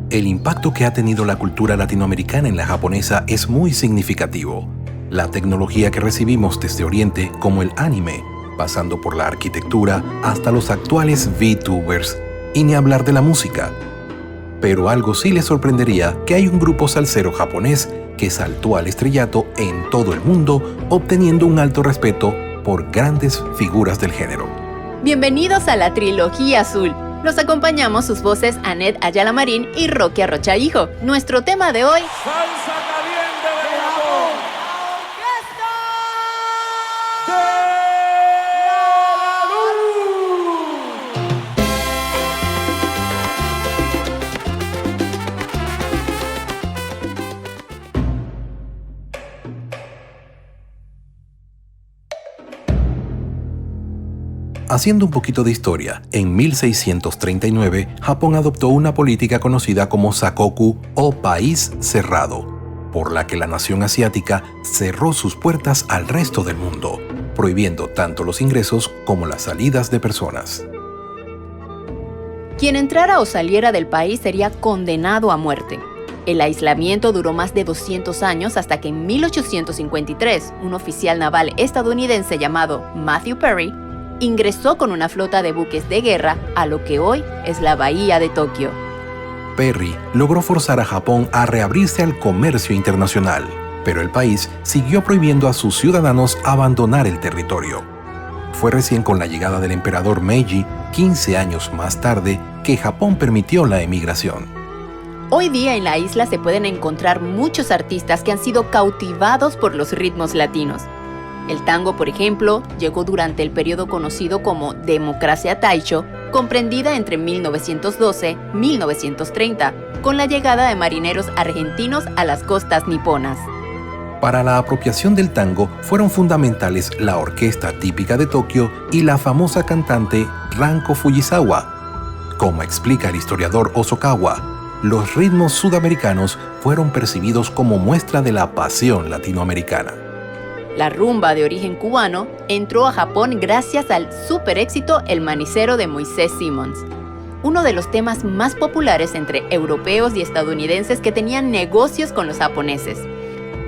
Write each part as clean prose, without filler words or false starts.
El impacto que ha tenido la cultura latinoamericana en la japonesa es muy significativo. La tecnología que recibimos desde Oriente, como el anime, pasando por la arquitectura hasta los actuales VTubers, y ni hablar de la música. Pero algo sí les sorprendería que hay un grupo salsero japonés que saltó al estrellato en todo el mundo, obteniendo un alto respeto por grandes figuras del género. Bienvenidos a la Trilogía Azul. Los acompañamos sus voces Anet Ayala Marín y Rocky Arrocha Hijo. Nuestro tema de hoy: Salsa caliente de Japón. Haciendo un poquito de historia, en 1639, Japón adoptó una política conocida como Sakoku o País Cerrado, por la que la nación asiática cerró sus puertas al resto del mundo, prohibiendo tanto los ingresos como las salidas de personas. Quien entrara o saliera del país sería condenado a muerte. El aislamiento duró más de 200 años hasta que en 1853, un oficial naval estadounidense llamado Matthew Perry ingresó con una flota de buques de guerra a lo que hoy es la bahía de Tokio. Perry logró forzar a Japón a reabrirse al comercio internacional, pero el país siguió prohibiendo a sus ciudadanos abandonar el territorio. Fue recién con la llegada del emperador Meiji, 15 años más tarde, que Japón permitió la emigración. Hoy día en la isla se pueden encontrar muchos artistas que han sido cautivados por los ritmos latinos. El tango, por ejemplo, llegó durante el periodo conocido como Democracia Taisho, comprendida entre 1912 y 1930, con la llegada de marineros argentinos a las costas niponas. Para la apropiación del tango fueron fundamentales la orquesta típica de Tokio y la famosa cantante Ranko Fujisawa. Como explica el historiador Osokawa, los ritmos sudamericanos fueron percibidos como muestra de la pasión latinoamericana. La rumba de origen cubano entró a Japón gracias al super éxito El Manicero de Moisés Simmons, uno de los temas más populares entre europeos y estadounidenses que tenían negocios con los japoneses.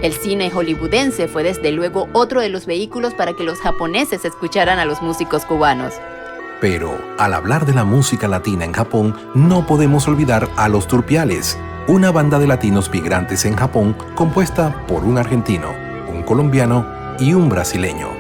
El cine hollywoodense fue desde luego otro de los vehículos para que los japoneses escucharan a los músicos cubanos. Pero, al hablar de la música latina en Japón, no podemos olvidar a Los Turpiales, una banda de latinos migrantes en Japón compuesta por un argentino, un colombiano y un brasileño.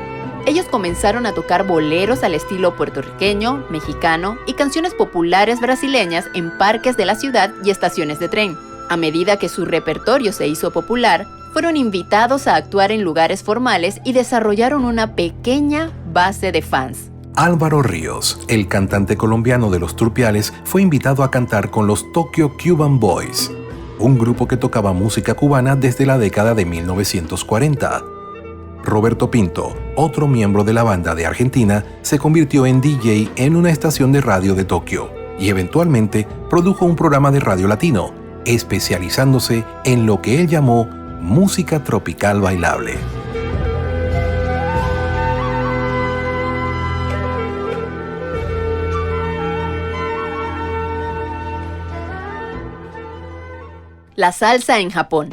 Ellos comenzaron a tocar boleros al estilo puertorriqueño, mexicano y canciones populares brasileñas en parques de la ciudad y estaciones de tren. A medida que su repertorio se hizo popular, fueron invitados a actuar en lugares formales y desarrollaron una pequeña base de fans. Álvaro Ríos, el cantante colombiano de Los Turpiales, fue invitado a cantar con los Tokyo Cuban Boys, un grupo que tocaba música cubana desde la década de 1940. Roberto Pinto, otro miembro de la banda de Argentina, se convirtió en DJ en una estación de radio de Tokio y eventualmente produjo un programa de radio latino, especializándose en lo que él llamó música tropical bailable. La salsa en Japón.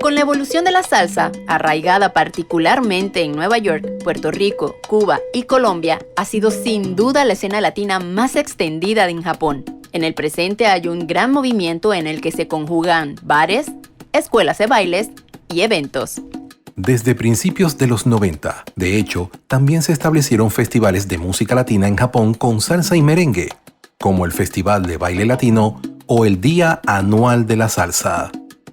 Con la evolución de la salsa, arraigada particularmente en Nueva York, Puerto Rico, Cuba y Colombia, ha sido sin duda la escena latina más extendida en Japón. En el presente hay un gran movimiento en el que se conjugan bares, escuelas de bailes y eventos. Desde principios de los 90, de hecho, también se establecieron festivales de música latina en Japón con salsa y merengue, como el Festival de Baile Latino o el Día Anual de la Salsa,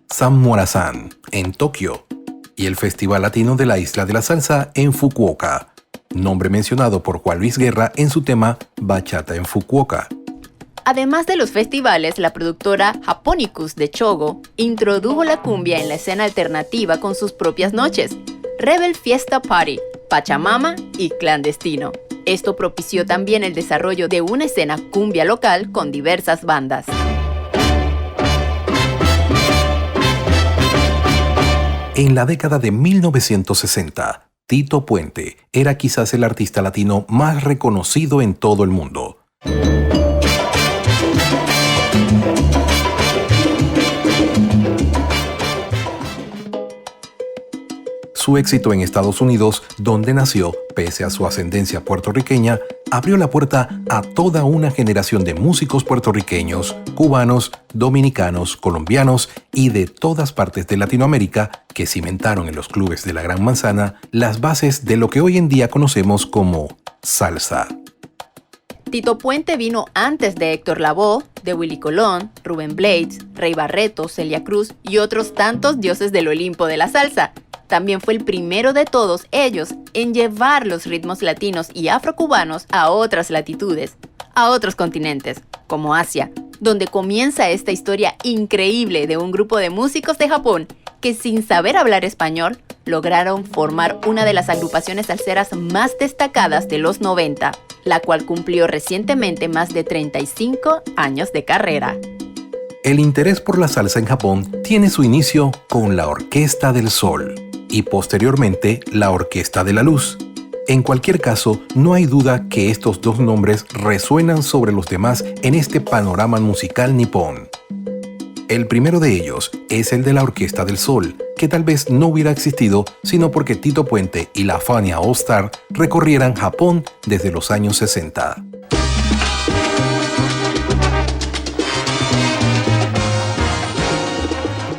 San Morazán, en Tokio, y el Festival Latino de la Isla de la Salsa en Fukuoka, nombre mencionado por Juan Luis Guerra en su tema Bachata en Fukuoka. Además de los festivales, la productora Japonicus de Chogo introdujo la cumbia en la escena alternativa con sus propias noches, Rebel Fiesta Party, Pachamama y Clandestino. Esto propició también el desarrollo de una escena cumbia local con diversas bandas. En la década de 1960, Tito Puente era quizás el artista latino más reconocido en todo el mundo. Su éxito en Estados Unidos, donde nació, pese a su ascendencia puertorriqueña, abrió la puerta a toda una generación de músicos puertorriqueños, cubanos, dominicanos, colombianos y de todas partes de Latinoamérica que cimentaron en los clubes de la Gran Manzana las bases de lo que hoy en día conocemos como salsa. Tito Puente vino antes de Héctor Lavoe, de Willy Colón, Rubén Blades, Rey Barreto, Celia Cruz y otros tantos dioses del Olimpo de la salsa. También fue el primero de todos ellos en llevar los ritmos latinos y afrocubanos a otras latitudes, a otros continentes, como Asia, donde comienza esta historia increíble de un grupo de músicos de Japón que, sin saber hablar español, lograron formar una de las agrupaciones salseras más destacadas de los 90, la cual cumplió recientemente más de 35 años de carrera. El interés por la salsa en Japón tiene su inicio con la Orquesta del Sol y posteriormente la Orquesta de la Luz. En cualquier caso, no hay duda que estos dos nombres resuenan sobre los demás en este panorama musical nipón. El primero de ellos es el de la Orquesta del Sol, que tal vez no hubiera existido sino porque Tito Puente y la Fania All Star recorrieran Japón desde los años 60.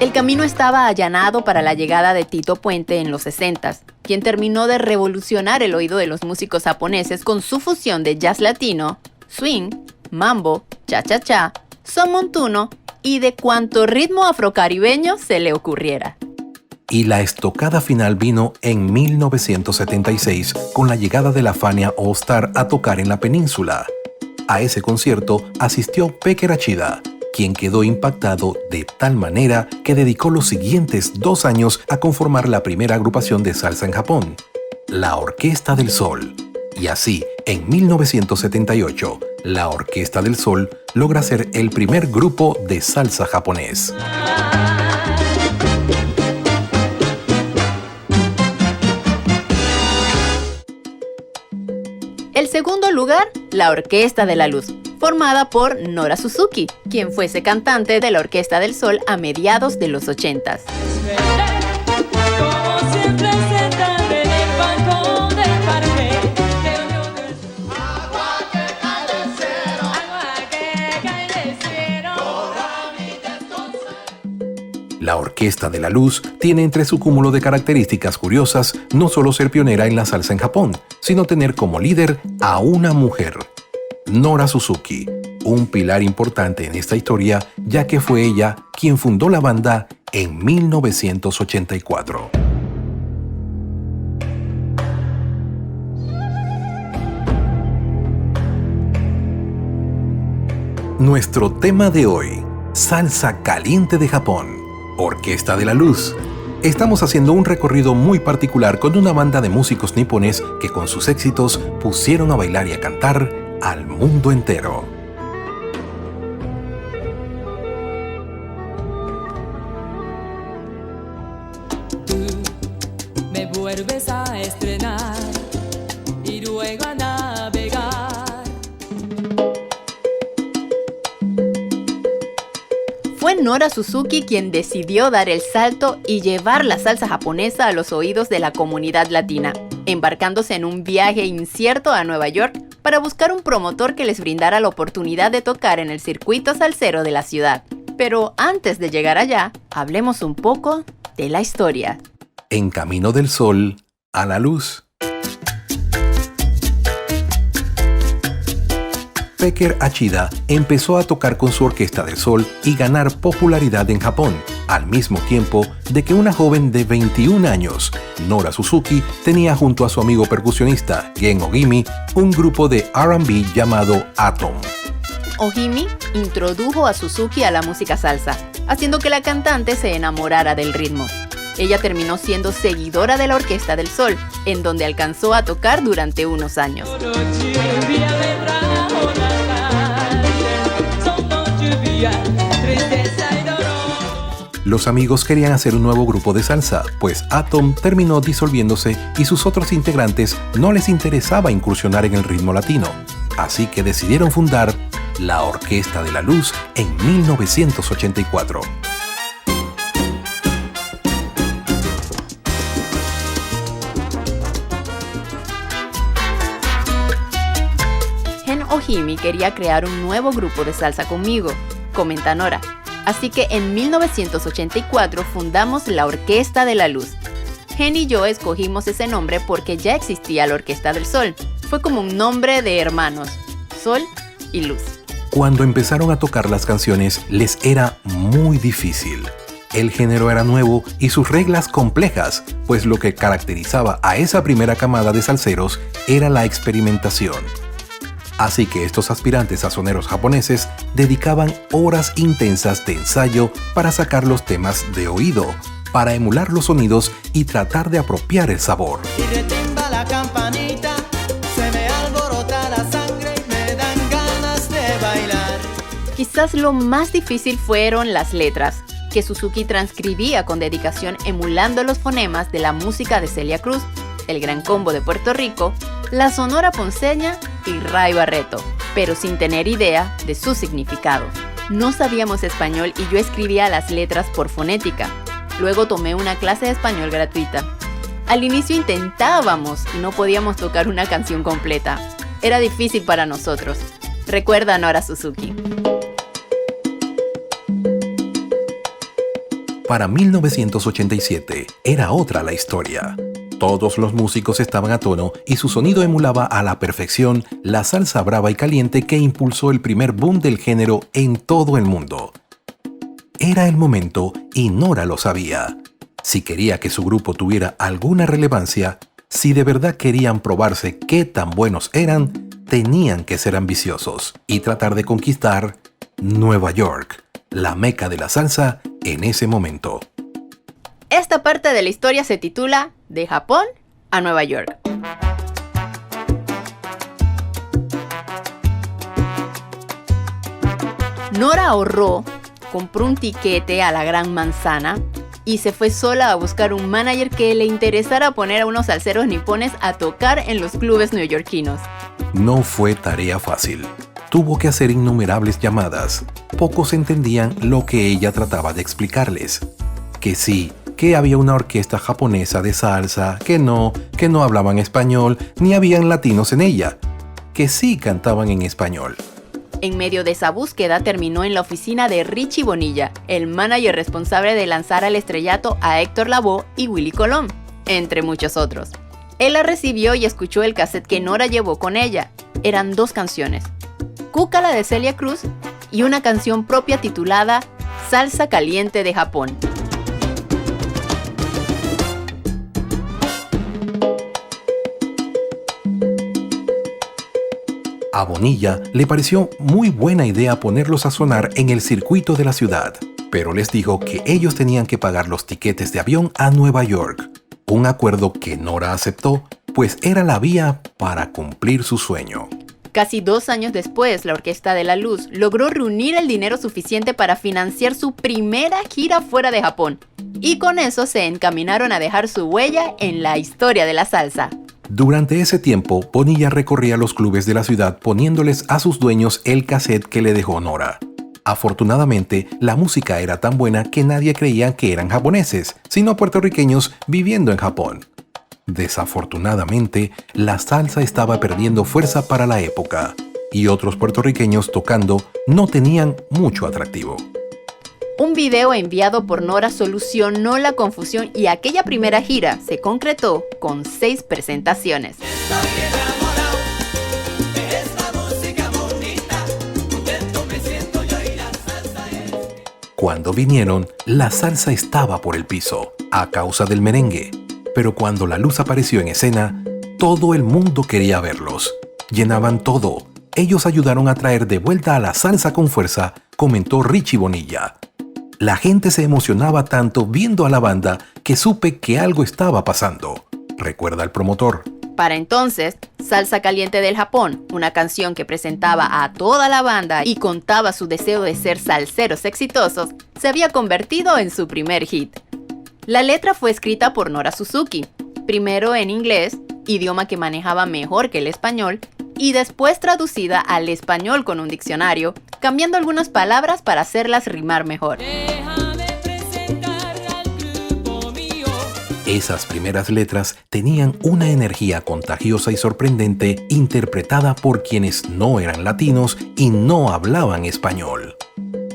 El camino estaba allanado para la llegada de Tito Puente en los 60s, quien terminó de revolucionar el oído de los músicos japoneses con su fusión de jazz latino, swing, mambo, cha-cha-cha, son montuno y de cuanto ritmo afrocaribeño se le ocurriera. Y la estocada final vino en 1976 con la llegada de la Fania All Star a tocar en la península. A ese concierto asistió Peker Achida, quien quedó impactado de tal manera que dedicó los siguientes 2 años a conformar la primera agrupación de salsa en Japón, la Orquesta del Sol. Y así, en 1978, la Orquesta del Sol logra ser el primer grupo de salsa japonés. El segundo lugar, la Orquesta de la Luz, formada por Nora Suzuki, quien fuese cantante de la Orquesta del Sol a mediados de los 80s. La Orquesta de la Luz tiene entre su cúmulo de características curiosas no solo ser pionera en la salsa en Japón, sino tener como líder a una mujer, Nora Suzuki, un pilar importante en esta historia, ya que fue ella quien fundó la banda en 1984. Nuestro tema de hoy, salsa caliente de Japón, Orquesta de la Luz. Estamos haciendo un recorrido muy particular con una banda de músicos nipones que con sus éxitos pusieron a bailar y a cantar al mundo entero. Tú me vuelves a estrenar y luego a navegar. Fue Nora Suzuki quien decidió dar el salto y llevar la salsa japonesa a los oídos de la comunidad latina, embarcándose en un viaje incierto a Nueva York para buscar un promotor que les brindara la oportunidad de tocar en el circuito salsero de la ciudad. Pero antes de llegar allá, hablemos un poco de la historia. En camino del sol a la luz. Peker Achida empezó a tocar con su Orquesta del Sol y ganar popularidad en Japón, al mismo tiempo de que una joven de 21 años, Nora Suzuki, tenía junto a su amigo percusionista Gen Ogimi un grupo de R&B llamado Atom. Ogimi introdujo a Suzuki a la música salsa, haciendo que la cantante se enamorara del ritmo. Ella terminó siendo seguidora de la Orquesta del Sol, en donde alcanzó a tocar durante unos años. Los amigos querían hacer un nuevo grupo de salsa, pues Atom terminó disolviéndose y sus otros integrantes no les interesaba incursionar en el ritmo latino. Así que decidieron fundar la Orquesta de la Luz en 1984. Ken Ohimi quería crear un nuevo grupo de salsa conmigo, comenta Nora. Así que en 1984 fundamos la Orquesta de la Luz. Ken y yo escogimos ese nombre porque ya existía la Orquesta del Sol. Fue como un nombre de hermanos, Sol y Luz. Cuando empezaron a tocar las canciones, les era muy difícil. El género era nuevo y sus reglas complejas, pues lo que caracterizaba a esa primera camada de salseros era la experimentación. Así que estos aspirantes a soneros japoneses dedicaban horas intensas de ensayo para sacar los temas de oído, para emular los sonidos y tratar de apropiar el sabor. Y retumba la campanita, se me alborota la sangre y me dan ganas de bailar. Quizás lo más difícil fueron las letras, que Suzuki transcribía con dedicación emulando los fonemas de la música de Celia Cruz, el Gran Combo de Puerto Rico, la Sonora Ponceña y Ray Barretto, pero sin tener idea de su significado. No sabíamos español y yo escribía las letras por fonética. Luego tomé una clase de español gratuita. Al inicio intentábamos y no podíamos tocar una canción completa. Era difícil para nosotros. Recuerda a Nora Suzuki. Para 1987 era otra la historia. Todos los músicos estaban a tono y su sonido emulaba a la perfección la salsa brava y caliente que impulsó el primer boom del género en todo el mundo. Era el momento y Nora lo sabía. Si quería que su grupo tuviera alguna relevancia, si de verdad querían probarse qué tan buenos eran, tenían que ser ambiciosos y tratar de conquistar Nueva York, la meca de la salsa en ese momento. Esta parte de la historia se titula De Japón a Nueva York. Nora ahorró, compró un tiquete a la Gran Manzana y se fue sola a buscar un manager que le interesara poner a unos salseros nipones a tocar en los clubes neoyorquinos. No fue tarea fácil. Tuvo que hacer innumerables llamadas. Pocos entendían lo que ella trataba de explicarles. Que sí, que había una orquesta japonesa de salsa, que no hablaban español, ni habían latinos en ella. Que sí cantaban en español. En medio de esa búsqueda terminó en la oficina de Richie Bonilla, el manager responsable de lanzar al estrellato a Héctor Lavoe y Willy Colón, entre muchos otros. Él la recibió y escuchó el cassette que Nora llevó con ella. Eran 2 canciones. Cúcala de Celia Cruz y una canción propia titulada Salsa Caliente de Japón. A Bonilla le pareció muy buena idea ponerlos a sonar en el circuito de la ciudad, pero les dijo que ellos tenían que pagar los tiquetes de avión a Nueva York, un acuerdo que Nora aceptó, pues era la vía para cumplir su sueño. Casi 2 años después, la Orquesta de la Luz logró reunir el dinero suficiente para financiar su primera gira fuera de Japón, y con eso se encaminaron a dejar su huella en la historia de la salsa. Durante ese tiempo, Bonilla recorría los clubes de la ciudad poniéndoles a sus dueños el cassette que le dejó Nora. Afortunadamente, la música era tan buena que nadie creía que eran japoneses, sino puertorriqueños viviendo en Japón. Desafortunadamente, la salsa estaba perdiendo fuerza para la época, y otros puertorriqueños tocando no tenían mucho atractivo. Un video enviado por Nora solucionó la confusión y aquella primera gira se concretó con 6 presentaciones. Estoy enamorado de esta música bonita, contento me siento yo y la salsa es. Cuando vinieron, la salsa estaba por el piso, a causa del merengue. Pero cuando la Luz apareció en escena, todo el mundo quería verlos. Llenaban todo. Ellos ayudaron a traer de vuelta a la salsa con fuerza, comentó Richie Bonilla. La gente se emocionaba tanto viendo a la banda que supe que algo estaba pasando, recuerda el promotor. Para entonces, Salsa Caliente del Japón, una canción que presentaba a toda la banda y contaba su deseo de ser salseros exitosos, se había convertido en su primer hit. La letra fue escrita por Nora Suzuki, primero en inglés, idioma que manejaba mejor que el español, y después traducida al español con un diccionario, cambiando algunas palabras para hacerlas rimar mejor. Déjame presentar al grupo mío. Esas primeras letras tenían una energía contagiosa y sorprendente interpretada por quienes no eran latinos y no hablaban español.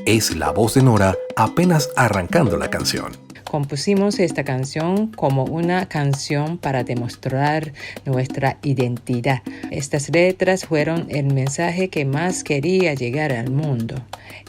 Es la voz de Nora apenas arrancando la canción. Compusimos esta canción como una canción para demostrar nuestra identidad. Estas letras fueron el mensaje que más quería llegar al mundo.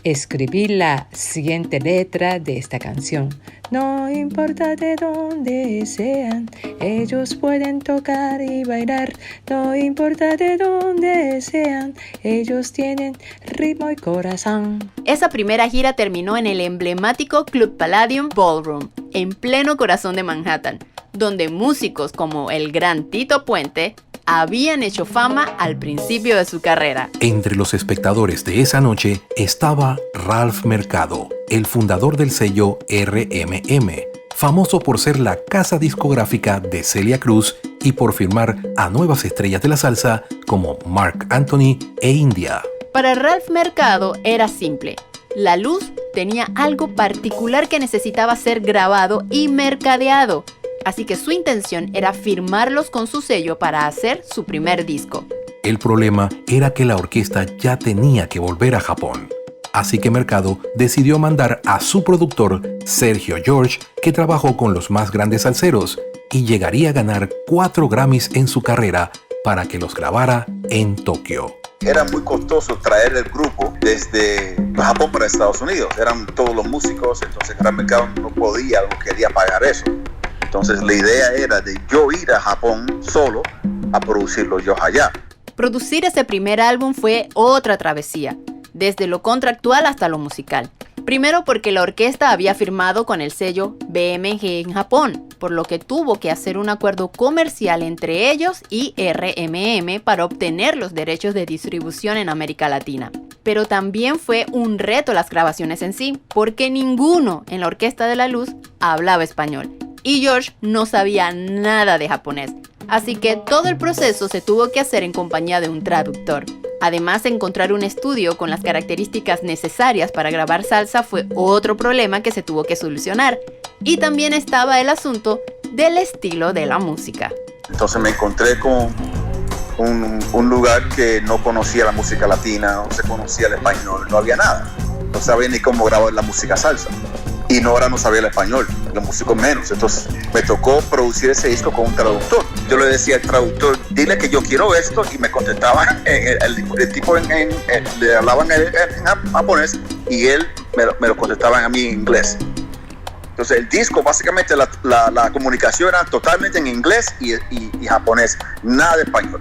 Escribí la siguiente letra de esta canción. No importa de dónde sean, ellos pueden tocar y bailar. No importa de dónde sean, ellos tienen ritmo y corazón. Esa primera gira terminó en el emblemático Club Palladium Ballroom, en pleno corazón de Manhattan, donde músicos como el gran Tito Puente habían hecho fama al principio de su carrera. Entre los espectadores de esa noche estaba Ralph Mercado, el fundador del sello RMM, famoso por ser la casa discográfica de Celia Cruz y por firmar a nuevas estrellas de la salsa como Marc Anthony e India. Para Ralph Mercado era simple. La Luz tenía algo particular que necesitaba ser grabado y mercadeado. Así que su intención era firmarlos con su sello para hacer su primer disco. El problema era que la orquesta ya tenía que volver a Japón. Así que Mercado decidió mandar a su productor, Sergio George, que trabajó con los más grandes salseros y llegaría a ganar 4 Grammys en su carrera para que los grabara en Tokio. Era muy costoso traer el grupo desde Japón para Estados Unidos. Eran todos los músicos, entonces el mercado no podía, no quería pagar eso. Entonces la idea era de yo ir a Japón solo a producirlo yo allá. Producir ese primer álbum fue otra travesía, desde lo contractual hasta lo musical. Primero porque la orquesta había firmado con el sello BMG en Japón, por lo que tuvo que hacer un acuerdo comercial entre ellos y RMM para obtener los derechos de distribución en América Latina. Pero también fue un reto las grabaciones en sí, porque ninguno en la Orquesta de la Luz hablaba español y George no sabía nada de japonés. Así que todo el proceso se tuvo que hacer en compañía de un traductor. Además, encontrar un estudio con las características necesarias para grabar salsa fue otro problema que se tuvo que solucionar. Y también estaba el asunto del estilo de la música. Entonces me encontré con un lugar que no conocía la música latina, no se conocía el español, no había nada. No sabía ni cómo grabar la música salsa. Y Nora no sabía el español, los músicos menos. Entonces me tocó producir ese disco con un traductor. Yo le decía al traductor, dile que yo quiero esto, y me contestaba, el tipo le hablaban en japonés y él me lo contestaba a mí en inglés. Entonces el disco, básicamente la comunicación era totalmente en inglés y japonés, nada de español.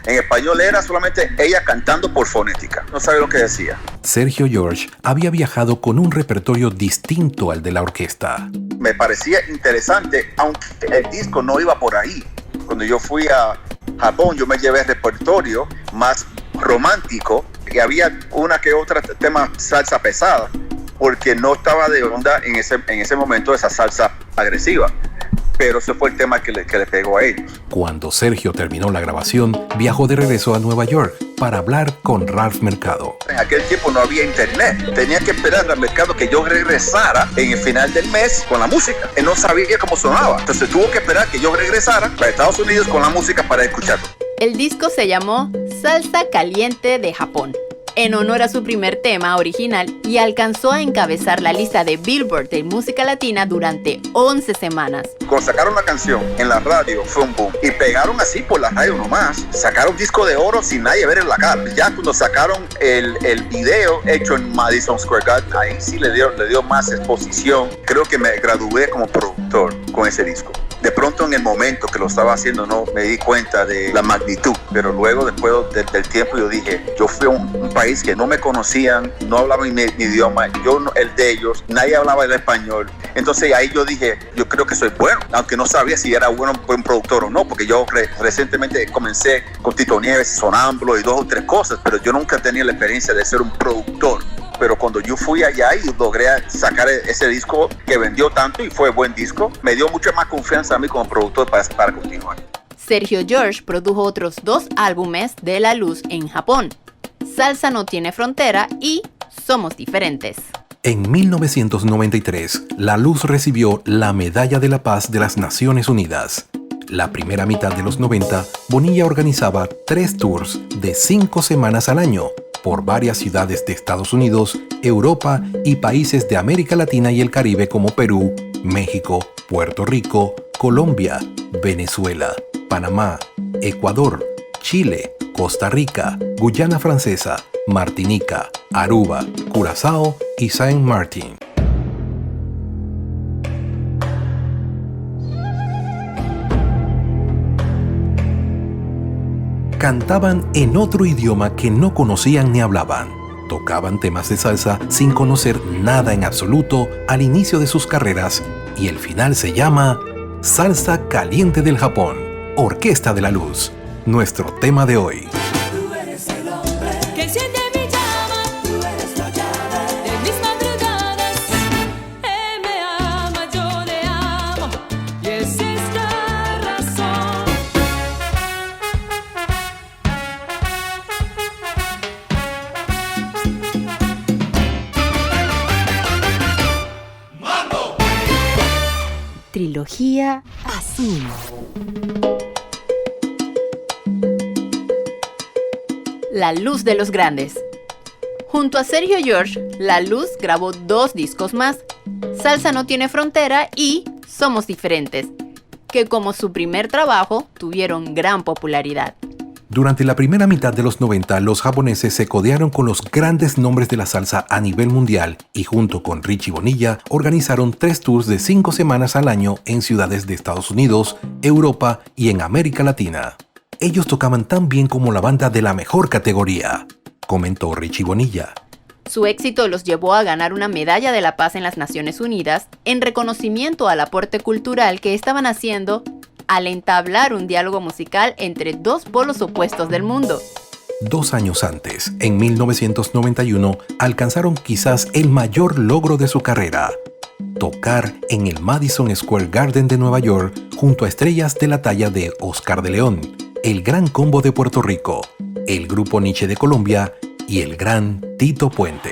En español era solamente ella cantando por fonética, no sabía lo que decía. Sergio George había viajado con un repertorio distinto al de la orquesta. Me parecía interesante, aunque el disco no iba por ahí. Cuando yo fui a Japón, yo me llevé repertorio más romántico y había una que otra tema salsa pesada, porque no estaba de onda en ese momento esa salsa agresiva. Pero ese fue el tema que le pegó a ellos. Cuando Sergio terminó la grabación, viajó de regreso a Nueva York para hablar con Ralph Mercado. En aquel tiempo no había internet. Tenía que esperar al mercado que yo regresara en el final del mes con la música. Él no sabía cómo sonaba. Entonces tuvo que esperar que yo regresara para Estados Unidos con la música para escucharlo. El disco se llamó Salsa Caliente de Japón, en honor a su primer tema original, y alcanzó a encabezar la lista de Billboard de música latina durante 11 semanas. Cuando sacaron la canción en la radio fue un boom y pegaron así por la radio nomás. Sacaron disco de oro sin nadie ver en la cara. Ya cuando sacaron el video hecho en Madison Square Garden, ahí sí le dio más exposición. Creo que me gradué como productor con ese disco. De pronto en el momento que lo estaba haciendo no me di cuenta de la magnitud, pero luego después del tiempo yo dije, yo fui a un país que no me conocían, no hablaban mi idioma, yo el de ellos, nadie hablaba el español. Entonces ahí yo dije, yo creo que soy bueno, aunque no sabía si era buen productor o no, porque yo recientemente comencé con Tito Nieves, Sonámbulo y 2 o 3 cosas, pero yo nunca tenía la experiencia de ser un productor. Pero cuando yo fui allá y logré sacar ese disco que vendió tanto y fue buen disco, me dio mucha más confianza a mí como productor para continuar. Sergio George produjo otros 2 álbumes de La Luz en Japón: Salsa no tiene frontera y Somos diferentes. En 1993, La Luz recibió la Medalla de la Paz de las Naciones Unidas. La primera mitad de los 90, Bonilla organizaba 3 tours de 5 semanas al año por varias ciudades de Estados Unidos, Europa y países de América Latina y el Caribe como Perú, México, Puerto Rico, Colombia, Venezuela, Panamá, Ecuador, Chile, Costa Rica, Guyana Francesa, Martinica, Aruba, Curazao y Saint Martin. Cantaban en otro idioma que no conocían ni hablaban. Tocaban temas de salsa sin conocer nada en absoluto al inicio de sus carreras y el final se llama Salsa Caliente del Japón, Orquesta de la Luz, nuestro tema de hoy. Tú eres el hombre que enciende mi llama. Tú eres la llave de mis madrugadas. Él me ama, yo le amo. Y esa es la razón. Trilogía Azul. La Luz de los Grandes. Junto a Sergio George, La Luz grabó 2 discos más, Salsa no tiene frontera y Somos Diferentes, que como su primer trabajo tuvieron gran popularidad. Durante la primera mitad de los 90, los japoneses se codearon con los grandes nombres de la salsa a nivel mundial y junto con Richie Bonilla organizaron 3 tours de 5 semanas al año en ciudades de Estados Unidos, Europa y en América Latina. Ellos tocaban tan bien como la banda de la mejor categoría, comentó Richie Bonilla. Su éxito los llevó a ganar una medalla de la paz en las Naciones Unidas en reconocimiento al aporte cultural que estaban haciendo al entablar un diálogo musical entre 2 polos opuestos del mundo. 2 años antes, en 1991, alcanzaron quizás el mayor logro de su carrera: tocar en el Madison Square Garden de Nueva York junto a estrellas de la talla de Oscar de León, el Gran Combo de Puerto Rico, el Grupo Nietzsche de Colombia y el gran Tito Puente.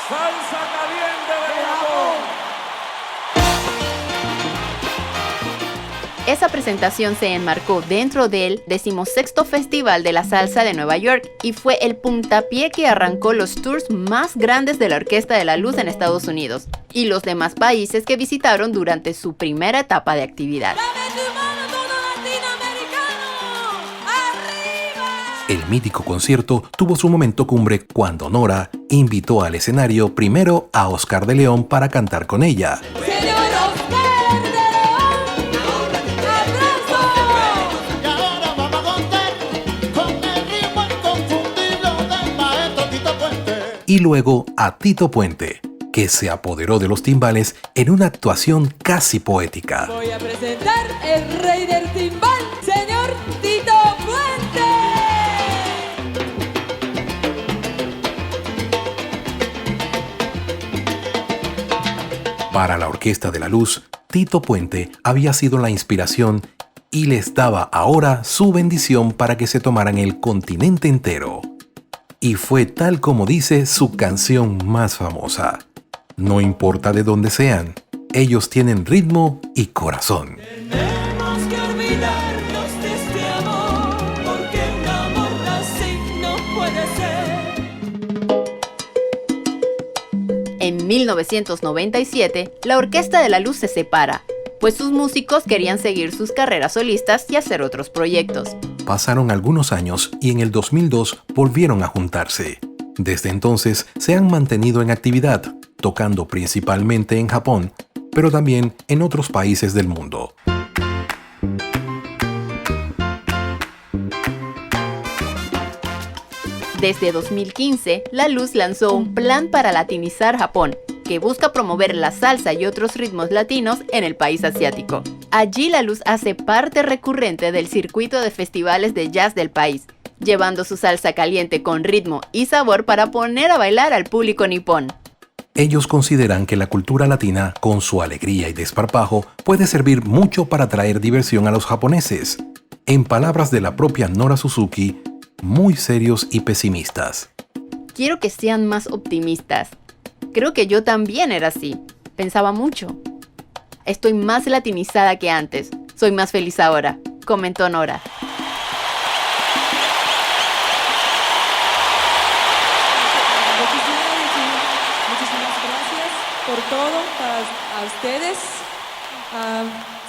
Salsa caliente del Japón. Esa presentación se enmarcó dentro del 16º Festival de la Salsa de Nueva York y fue el puntapié que arrancó los tours más grandes de la Orquesta de la Luz en Estados Unidos y los demás países que visitaron durante su primera etapa de actividad. ¡Dame tu mano, todo latinoamericano! ¡Arriba! El mítico concierto tuvo su momento cumbre cuando Nora invitó al escenario primero a Oscar de León para cantar con ella. Señor Oscar de León, ¡aplausos! Y ahora vamos a contar con el ritmo inconfundible del maestro Tito Puente. Y luego a Tito Puente, que se apoderó de los timbales en una actuación casi poética. Voy a presentar el rey del timbal, señor Tito Puente. Para la Orquesta de la Luz, Tito Puente había sido la inspiración y les daba ahora su bendición para que se tomaran el continente entero. Y fue tal como dice su canción más famosa: no importa de dónde sean, ellos tienen ritmo y corazón. Tenemos que olvidarnos de este amor, porque un amor así no puede ser. En 1997, la Orquesta de la Luz se separa, pues sus músicos querían seguir sus carreras solistas y hacer otros proyectos. Pasaron algunos años y en el 2002 volvieron a juntarse. Desde entonces se han mantenido en actividad, tocando principalmente en Japón, pero también en otros países del mundo. Desde 2015, La Luz lanzó un plan para latinizar Japón, que busca promover la salsa y otros ritmos latinos en el país asiático. Allí La Luz hace parte recurrente del circuito de festivales de jazz del país, llevando su salsa caliente con ritmo y sabor para poner a bailar al público nipón. Ellos consideran que la cultura latina, con su alegría y desparpajo, puede servir mucho para traer diversión a los japoneses. En palabras de la propia Nora Suzuki, muy serios y pesimistas. Quiero que sean más optimistas. Creo que yo también era así. Pensaba mucho. Estoy más latinizada que antes. Soy más feliz ahora, comentó Nora. Muchísimas gracias por todo a ustedes.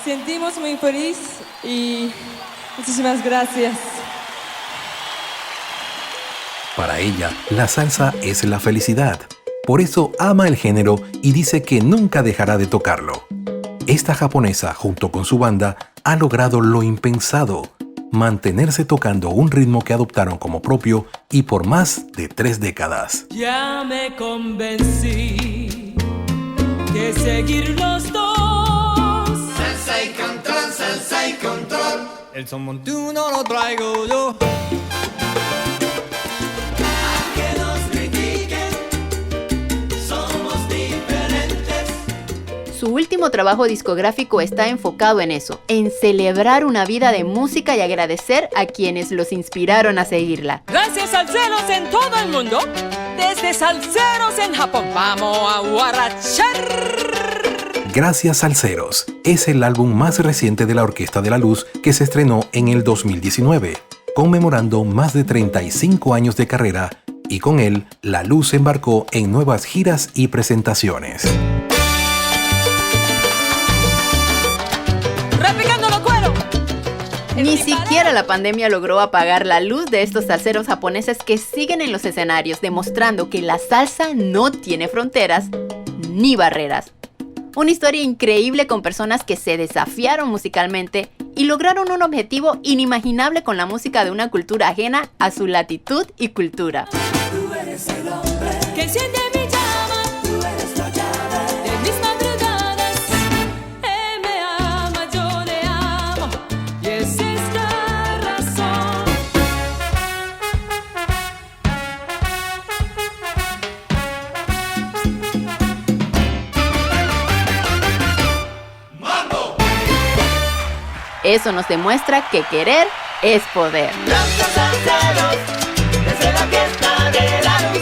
Sentimos muy feliz y muchísimas gracias. Para ella, la salsa es la felicidad. Por eso ama el género y dice que nunca dejará de tocarlo. Esta japonesa, junto con su banda, ha logrado lo impensado: mantenerse tocando un ritmo que adoptaron como propio y por más de 3 décadas. Ya me convencí que seguir los dos. Salsa y control. El son montuno lo traigo yo. Aunque nos critiquen, somos diferentes. Su último trabajo discográfico está enfocado en eso, en celebrar una vida de música y agradecer a quienes los inspiraron a seguirla. Gracias salseros en todo el mundo, desde salseros en Japón. Vamos a guarachar. Gracias Salseros es el álbum más reciente de la Orquesta de la Luz que se estrenó en el 2019, conmemorando más de 35 años de carrera, y con él La Luz se embarcó en nuevas giras y presentaciones. Ni siquiera la pandemia logró apagar la luz de estos salseros japoneses que siguen en los escenarios, demostrando que la salsa no tiene fronteras ni barreras. Una historia increíble con personas que se desafiaron musicalmente y lograron un objetivo inimaginable con la música de una cultura ajena a su latitud y cultura. Tú eres el hombre Que enciende mi llama tú eres la llave. de mis madrugadas. Él me ama, yo le amo, y es esta razón. Eso nos demuestra que querer es poder. Los salseros, desde la fiesta de la luz.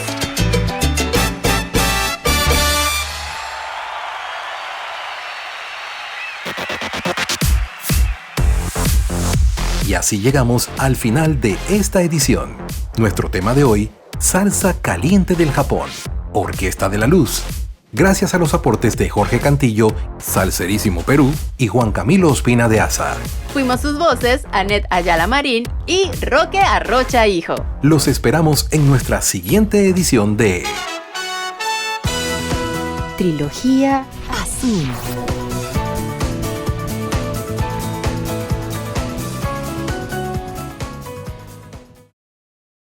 Y así llegamos al final de esta edición. Nuestro tema de hoy: Salsa Caliente del Japón, Orquesta de la Luz. Gracias a los aportes de Jorge Cantillo, Salserísimo Perú, y Juan Camilo Ospina de Asa. Fuimos sus voces, Anet Ayala Marín y Roque Arrocha Hijo. Los esperamos en nuestra siguiente edición de Trilogía Azul.